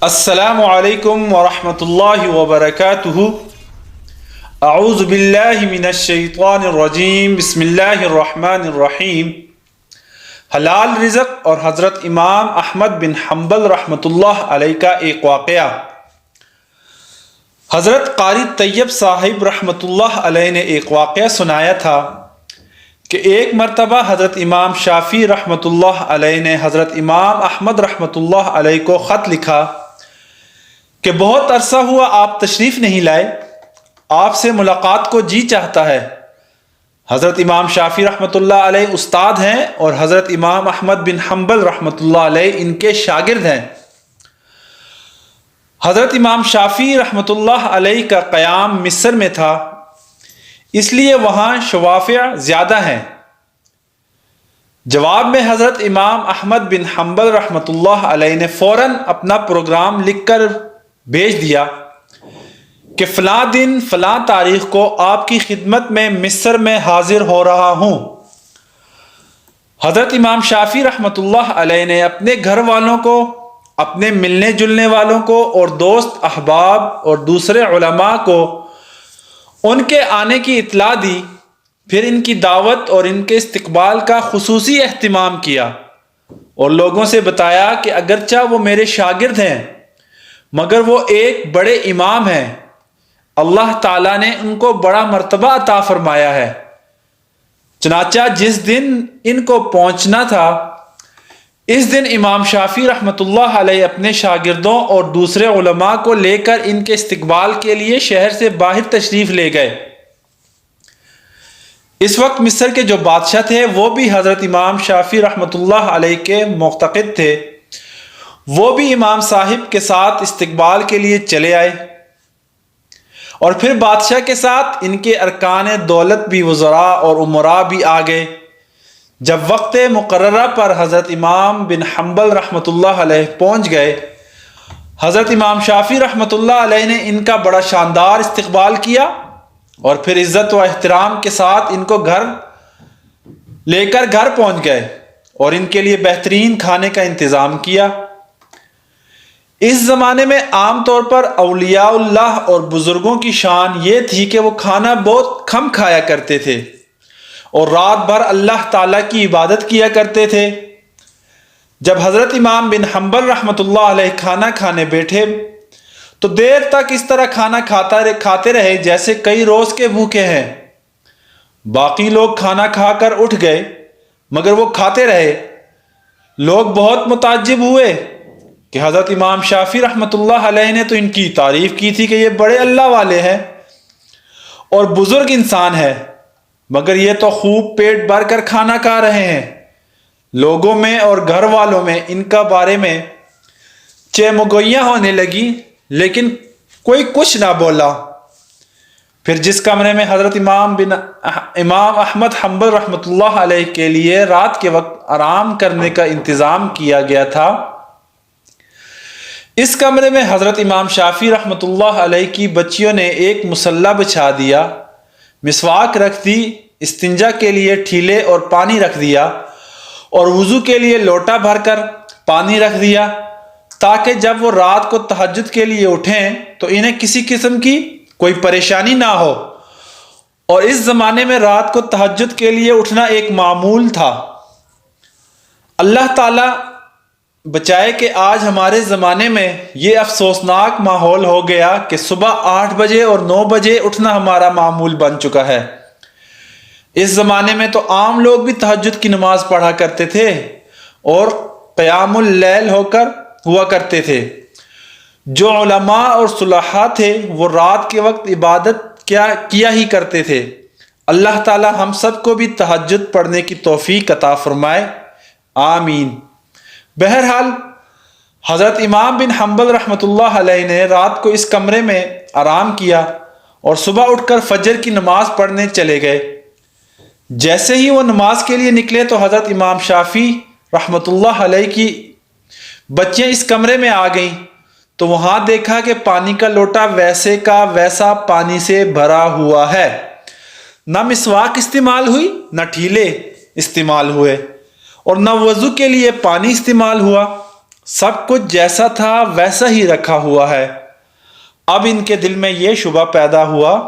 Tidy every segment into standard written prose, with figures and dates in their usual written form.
السلام علیکم ورحمۃ اللہ وبرکاتہ۔ اعوذ باللہ من الشیطان الرجیم، بسم اللہ الرحمن الرحیم۔ حلال رزق اور حضرت امام احمد بن حنبل رحمۃ اللہ علیہ کا ایک واقعہ۔ حضرت قاری طیب صاحب رحمۃ اللہ علیہ نے ایک واقعہ سنایا تھا کہ ایک مرتبہ حضرت امام شافعی رحمۃ اللہ علیہ نے حضرت امام احمد رحمۃ اللہ علیہ کو خط لکھا کہ بہت عرصہ ہوا آپ تشریف نہیں لائے، آپ سے ملاقات کو جی چاہتا ہے۔ حضرت امام شافعی رحمۃ اللہ علیہ استاد ہیں اور حضرت امام احمد بن حنبل رحمۃ اللہ علیہ ان کے شاگرد ہیں۔ حضرت امام شافعی رحمۃ اللہ علیہ کا قیام مصر میں تھا، اس لیے وہاں شوافع زیادہ ہیں۔ جواب میں حضرت امام احمد بن حنبل رحمۃ اللہ علیہ نے فوراً اپنا پروگرام لکھ کر بھیج دیا کہ فلاں دن فلاں تاریخ کو آپ کی خدمت میں مصر میں حاضر ہو رہا ہوں۔ حضرت امام شافعی رحمۃ اللہ علیہ نے اپنے گھر والوں کو، اپنے ملنے جلنے والوں کو اور دوست احباب اور دوسرے علماء کو ان کے آنے کی اطلاع دی، پھر ان کی دعوت اور ان کے استقبال کا خصوصی اہتمام کیا اور لوگوں سے بتایا کہ اگرچہ وہ میرے شاگرد ہیں مگر وہ ایک بڑے امام ہیں، اللہ تعالیٰ نے ان کو بڑا مرتبہ عطا فرمایا ہے۔ چنانچہ جس دن ان کو پہنچنا تھا، اس دن امام شافعی رحمۃ اللہ علیہ اپنے شاگردوں اور دوسرے علماء کو لے کر ان کے استقبال کے لیے شہر سے باہر تشریف لے گئے۔ اس وقت مصر کے جو بادشاہ تھے وہ بھی حضرت امام شافعی رحمۃ اللہ علیہ کے معتقد تھے، وہ بھی امام صاحب کے ساتھ استقبال کے لیے چلے آئے اور پھر بادشاہ کے ساتھ ان کے ارکان دولت بھی، وزراء اور امراء بھی آ گئے۔ جب وقت مقررہ پر حضرت امام بن حنبل رحمۃ اللہ علیہ پہنچ گئے، حضرت امام شافعی رحمۃ اللہ علیہ نے ان کا بڑا شاندار استقبال کیا اور پھر عزت و احترام کے ساتھ ان کو گھر لے کر گھر پہنچ گئے اور ان کے لیے بہترین کھانے کا انتظام کیا۔ اس زمانے میں عام طور پر اولیاء اللہ اور بزرگوں کی شان یہ تھی کہ وہ کھانا بہت کم کھایا کرتے تھے اور رات بھر اللہ تعالیٰ کی عبادت کیا کرتے تھے۔ جب حضرت امام بن حنبل رحمۃ اللہ علیہ کھانا کھانے بیٹھے تو دیر تک اس طرح کھانا کھاتے رہے جیسے کئی روز کے بھوکے ہیں۔ باقی لوگ کھانا کھا کر اٹھ گئے مگر وہ کھاتے رہے۔ لوگ بہت متعجب ہوئے کہ حضرت امام شافعی رحمۃ اللہ علیہ نے تو ان کی تعریف کی تھی کہ یہ بڑے اللہ والے ہیں اور بزرگ انسان ہیں، مگر یہ تو خوب پیٹ بھر کر کھانا کھا رہے ہیں۔ لوگوں میں اور گھر والوں میں ان کا بارے میں چہمگوئیاں ہونے لگی لیکن کوئی کچھ نہ بولا۔ پھر جس کمرے میں حضرت امام احمد حنبل رحمۃ اللہ علیہ کے لیے رات کے وقت آرام کرنے کا انتظام کیا گیا تھا، اس کمرے میں حضرت امام شافعی رحمۃ اللہ علیہ کی بچیوں نے ایک مصلی بچھا دیا، مسواک رکھ دی، استنجا کے لیے ٹھیلے اور پانی رکھ دیا اور وضو کے لیے لوٹا بھر کر پانی رکھ دیا تاکہ جب وہ رات کو تہجد کے لیے اٹھیں تو انہیں کسی قسم کی کوئی پریشانی نہ ہو۔ اور اس زمانے میں رات کو تہجد کے لیے اٹھنا ایک معمول تھا۔ اللہ تعالیٰ بچائے کہ آج ہمارے زمانے میں یہ افسوسناک ماحول ہو گیا کہ صبح 8 بجے اور 9 بجے اٹھنا ہمارا معمول بن چکا ہے۔ اس زمانے میں تو عام لوگ بھی تہجد کی نماز پڑھا کرتے تھے اور قیام اللیل ہوا کرتے تھے۔ جو علماء اور صلحاء تھے وہ رات کے وقت عبادت کیا ہی کرتے تھے۔ اللہ تعالی ہم سب کو بھی تہجد پڑھنے کی توفیق عطا فرمائے، آمین۔ بہرحال حضرت امام بن حنبل رحمۃ اللہ علیہ نے رات کو اس کمرے میں آرام کیا اور صبح اٹھ کر فجر کی نماز پڑھنے چلے گئے۔ جیسے ہی وہ نماز کے لیے نکلے تو حضرت امام شافعی رحمۃ اللہ علیہ کی بچیاں اس کمرے میں آ گئیں تو وہاں دیکھا کہ پانی کا لوٹا ویسے کا ویسا پانی سے بھرا ہوا ہے، نہ مسواک استعمال ہوئی، نہ ٹھیلے استعمال ہوئے اور نہ وضو کے لیے پانی استعمال ہوا۔ سب کچھ جیسا تھا ویسا ہی رکھا ہوا ہے۔ اب ان کے دل میں یہ شبہ پیدا ہوا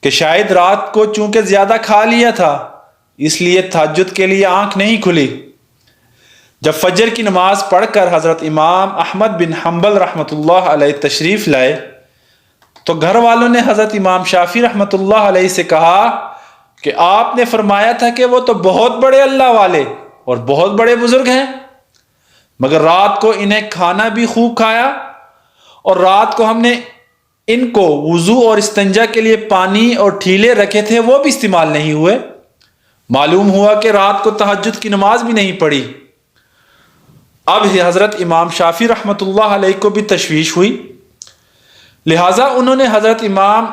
کہ شاید رات کو چونکہ زیادہ کھا لیا تھا اس لیے تہجد کے لیے آنکھ نہیں کھلی۔ جب فجر کی نماز پڑھ کر حضرت امام احمد بن حنبل رحمۃ اللہ علیہ تشریف لائے تو گھر والوں نے حضرت امام شافعی رحمۃ اللہ علیہ سے کہا کہ آپ نے فرمایا تھا کہ وہ تو بہت بڑے اللہ والے اور بہت بڑے بزرگ ہیں، مگر رات کو انہیں کھانا بھی خوب کھایا، اور رات کو ہم نے ان کو وضو اور استنجا کے لیے پانی اور ٹھیلے رکھے تھے وہ بھی استعمال نہیں ہوئے۔ معلوم ہوا کہ رات کو تہجد کی نماز بھی نہیں پڑھی۔ اب حضرت امام شافعی رحمۃ اللہ علیہ کو بھی تشویش ہوئی، لہٰذا انہوں نے حضرت امام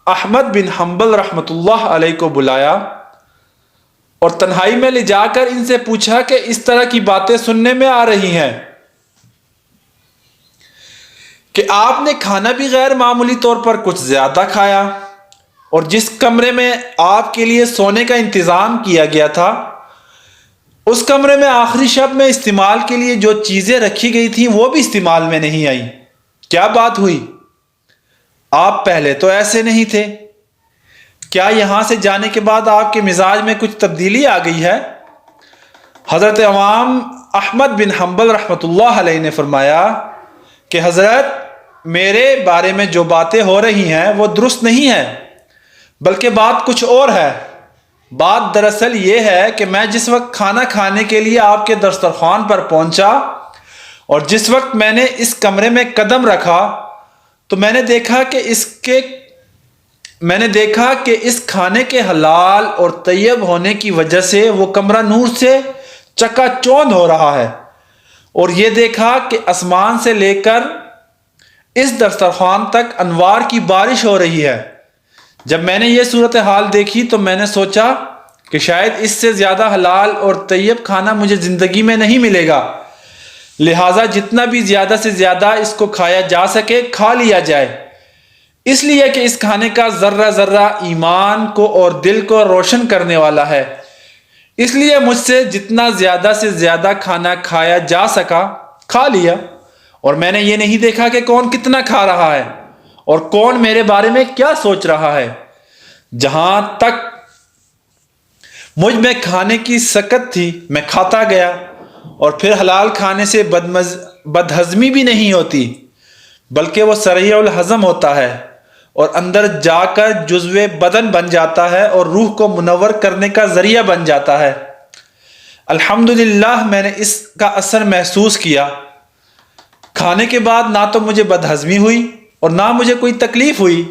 احمد بن حنبل رحمۃ اللہ علیہ کو بلایا اور تنہائی میں لے جا کر ان سے پوچھا کہ اس طرح کی باتیں سننے میں آ رہی ہیں کہ آپ نے کھانا بھی غیر معمولی طور پر کچھ زیادہ کھایا، اور جس کمرے میں آپ کے لیے سونے کا انتظام کیا گیا تھا اس کمرے میں آخری شب میں استعمال کے لیے جو چیزیں رکھی گئی تھیں وہ بھی استعمال میں نہیں آئیں۔ کیا بات ہوئی؟ آپ پہلے تو ایسے نہیں تھے، کیا یہاں سے جانے کے بعد آپ کے مزاج میں کچھ تبدیلی آ گئی ہے؟ حضرت امام احمد بن حنبل رحمۃ اللہ علیہ نے فرمایا کہ حضرت میرے بارے میں جو باتیں ہو رہی ہیں وہ درست نہیں ہیں، بلکہ بات کچھ اور ہے۔ بات دراصل یہ ہے کہ میں جس وقت کھانا کھانے کے لیے آپ کے دسترخوان پر پہنچا اور جس وقت میں نے اس کمرے میں قدم رکھا تو میں نے دیکھا کہ اس کھانے کے حلال اور طیب ہونے کی وجہ سے وہ کمرہ نور سے چکا چوند ہو رہا ہے، اور یہ دیکھا کہ آسمان سے لے کر اس دسترخوان تک انوار کی بارش ہو رہی ہے۔ جب میں نے یہ صورتحال دیکھی تو میں نے سوچا کہ شاید اس سے زیادہ حلال اور طیب کھانا مجھے زندگی میں نہیں ملے گا، لہٰذا جتنا بھی زیادہ سے زیادہ اس کو کھایا جا سکے کھا لیا جائے، اس لیے کہ اس کھانے کا ذرہ ذرہ ایمان کو اور دل کو روشن کرنے والا ہے۔ اس لیے مجھ سے جتنا زیادہ سے زیادہ کھانا کھایا جا سکا کھا لیا، اور میں نے یہ نہیں دیکھا کہ کون کتنا کھا رہا ہے اور کون میرے بارے میں کیا سوچ رہا ہے۔ جہاں تک مجھ میں کھانے کی سکت تھی میں کھاتا گیا، اور پھر حلال کھانے سے بدہضمی بھی نہیں ہوتی بلکہ وہ سریع الہضم ہوتا ہے اور اندر جا کر جزو بدن بن جاتا ہے اور روح کو منور کرنے کا ذریعہ بن جاتا ہے۔ الحمدللہ میں نے اس کا اثر محسوس کیا۔ کھانے کے بعد نہ تو مجھے بدہضمی ہوئی اور نہ مجھے کوئی تکلیف ہوئی۔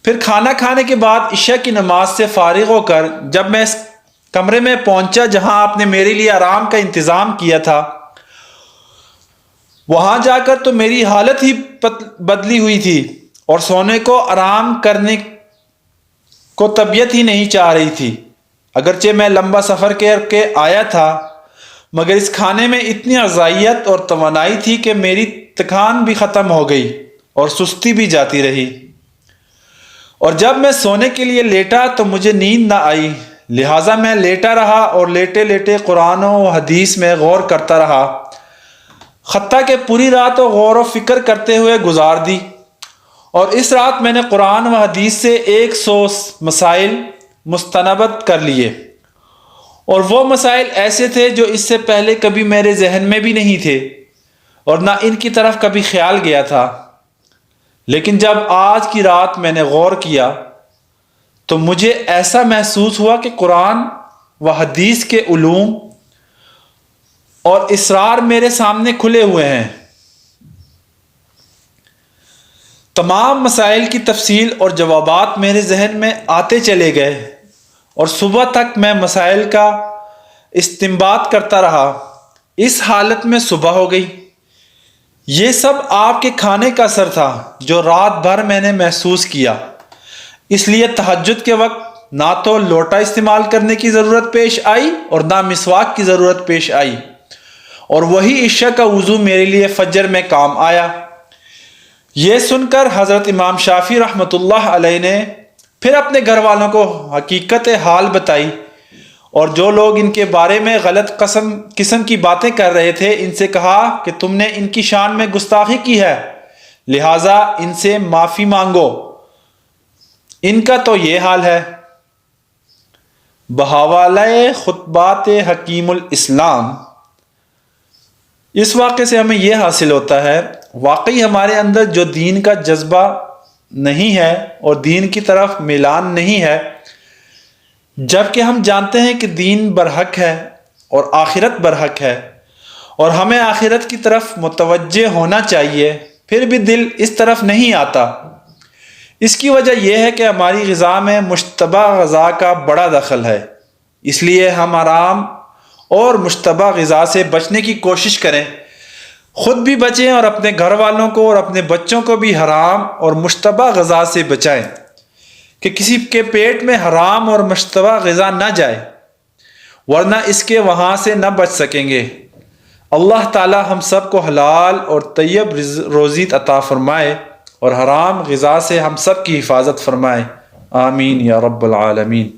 پھر کھانا کھانے کے بعد عشاء کی نماز سے فارغ ہو کر جب میں اس کمرے میں پہنچا جہاں آپ نے میرے لیے آرام کا انتظام کیا تھا، وہاں جا کر تو میری حالت ہی بدلی ہوئی تھی اور سونے کو آرام کرنے کو طبیعت ہی نہیں چاہ رہی تھی۔ اگرچہ میں لمبا سفر کر کے آیا تھا مگر اس کھانے میں اتنی غذائیت اور توانائی تھی کہ میری تھکان بھی ختم ہو گئی اور سستی بھی جاتی رہی، اور جب میں سونے کے لیے لیٹا تو مجھے نیند نہ آئی، لہٰذا میں لیٹا رہا اور لیٹے لیٹے قرآن و حدیث میں غور کرتا رہا، حتیٰ کہ پوری رات غور و فکر کرتے ہوئے گزار دی۔ اور اس رات میں نے قرآن و حدیث سے 100 مسائل مستنبط کر لیے، اور وہ مسائل ایسے تھے جو اس سے پہلے کبھی میرے ذہن میں بھی نہیں تھے اور نہ ان کی طرف کبھی خیال گیا تھا۔ لیکن جب آج کی رات میں نے غور کیا تو مجھے ایسا محسوس ہوا کہ قرآن و حدیث کے علوم اور اسرار میرے سامنے کھلے ہوئے ہیں۔ تمام مسائل کی تفصیل اور جوابات میرے ذہن میں آتے چلے گئے، اور صبح تک میں مسائل کا استنباط کرتا رہا۔ اس حالت میں صبح ہو گئی۔ یہ سب آپ کے کھانے کا اثر تھا جو رات بھر میں نے محسوس کیا۔ اس لیے تہجد کے وقت نہ تو لوٹا استعمال کرنے کی ضرورت پیش آئی اور نہ مسواک کی ضرورت پیش آئی، اور وہی عشاء کا وضو میرے لیے فجر میں کام آیا۔ یہ سن کر حضرت امام شافعی رحمۃ اللہ علیہ نے پھر اپنے گھر والوں کو حقیقت حال بتائی اور جو لوگ ان کے بارے میں غلط قسم کی باتیں کر رہے تھے ان سے کہا کہ تم نے ان کی شان میں گستاخی کی ہے، لہٰذا ان سے معافی مانگو، ان کا تو یہ حال ہے۔ بحوالہ خطبات حکیم الاسلام، اس واقعے سے ہمیں یہ حاصل ہوتا ہے واقعی ہمارے اندر جو دین کا جذبہ نہیں ہے اور دین کی طرف میلان نہیں ہے، جبکہ ہم جانتے ہیں کہ دین برحق ہے اور آخرت برحق ہے اور ہمیں آخرت کی طرف متوجہ ہونا چاہیے، پھر بھی دل اس طرف نہیں آتا۔ اس کی وجہ یہ ہے کہ ہماری غذا میں مشتبہ غذا کا بڑا دخل ہے، اس لیے ہم حرام اور مشتبہ غذا سے بچنے کی کوشش کریں، خود بھی بچیں اور اپنے گھر والوں کو اور اپنے بچوں کو بھی حرام اور مشتبہ غذا سے بچائیں کہ کسی کے پیٹ میں حرام اور مشتبہ غذا نہ جائے، ورنہ اس کے وہاں سے نہ بچ سکیں گے۔ اللہ تعالی ہم سب کو حلال اور طیب روزی عطا فرمائے اور حرام غذا سے ہم سب کی حفاظت فرمائے، آمین یا رب العالمین۔